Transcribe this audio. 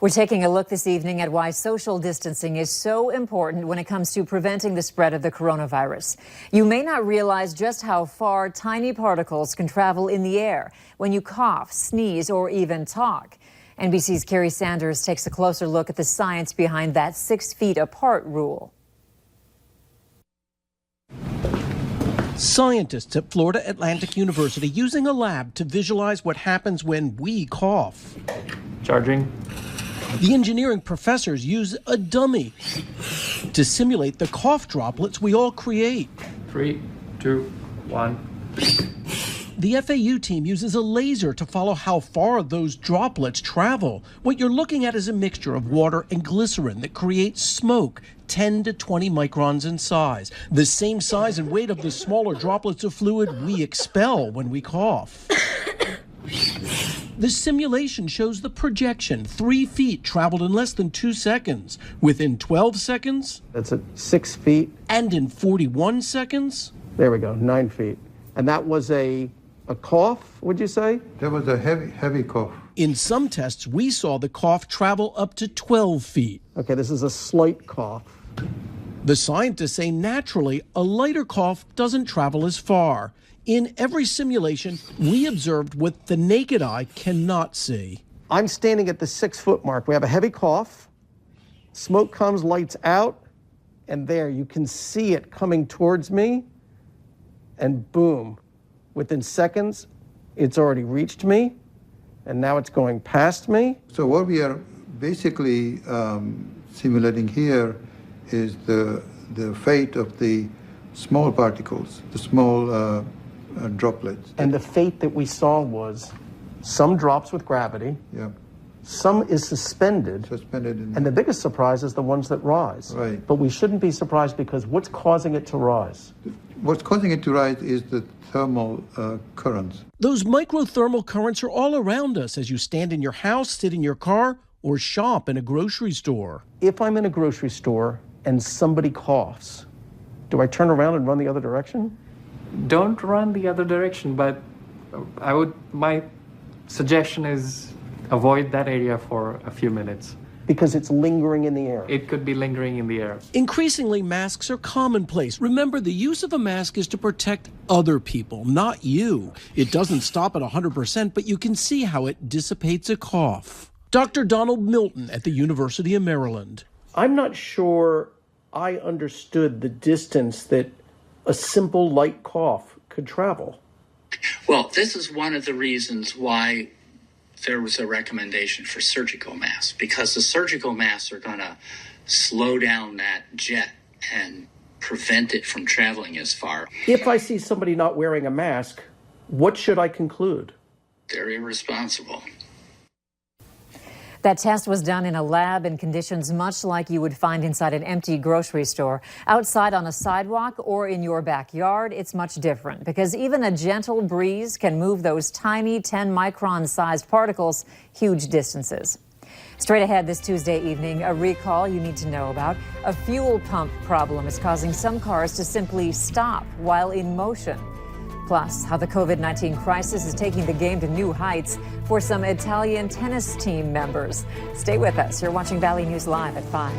We're taking a look this evening at why social distancing is so important when it comes to preventing the spread of the coronavirus. You may not realize just how far tiny particles can travel in the air when you cough, sneeze, or even talk. NBC's Carrie Sanders takes a closer look at the science behind that 6 feet apart rule. Scientists at Florida Atlantic University using a lab to visualize what happens when we cough. Charging. The engineering professors use a dummy to simulate the cough droplets we all create. 3, 2, 1. The FAU team uses a laser to follow how far those droplets travel. What you're looking at is a mixture of water and glycerin that creates smoke 10 to 20 microns in size, the same size and weight of the smaller droplets of fluid we expel when we cough. The simulation shows the projection. 3 feet traveled in less than 2 seconds. Within 12 seconds. That's at 6 feet. And in 41 seconds. There we go, 9 feet. And that was a cough, would you say? That was a heavy cough. In some tests, we saw the cough travel up to 12 feet. Okay, this is a slight cough. The scientists say naturally, a lighter cough doesn't travel as far. In every simulation, we observed what the naked eye cannot see. I'm standing at the 6 foot mark. We have a heavy cough. Smoke comes, lights out, and there you can see it coming towards me. And boom, within seconds, it's already reached me, and now it's going past me. So what we are basically simulating here is the fate of the small particles, the small droplets. And the fate that we saw was some drops with gravity, some is suspended, and the biggest surprise is the ones that rise. Right. But we shouldn't be surprised because what's causing it to rise? What's causing it to rise is the thermal currents. Those microthermal currents are all around us as you stand in your house, sit in your car, or shop in a grocery store. If I'm in a grocery store and somebody coughs, do I turn around and run the other direction? Don't run the other direction, but my suggestion is avoid that area for a few minutes. Because it's lingering in the air. It could be lingering in the air. Increasingly, masks are commonplace. Remember, the use of a mask is to protect other people, not you. It doesn't stop at 100%, but you can see how it dissipates a cough. Dr. Donald Milton at the University of Maryland. I'm not sure I understood the distance that a simple light cough could travel. Well, this is one of the reasons why there was a recommendation for surgical masks, because the surgical masks are going to slow down that jet and prevent it from traveling as far. If I see somebody not wearing a mask, what should I conclude? They're irresponsible. That test was done in a lab in conditions much like you would find inside an empty grocery store. Outside on a sidewalk or in your backyard, it's much different because even a gentle breeze can move those tiny 10-micron-sized particles huge distances. Straight ahead this Tuesday evening, a recall you need to know about. A fuel pump problem is causing some cars to simply stop while in motion. Plus, how the COVID-19 crisis is taking the game to new heights for some Italian tennis team members. Stay with us. You're watching Valley News Live at 5.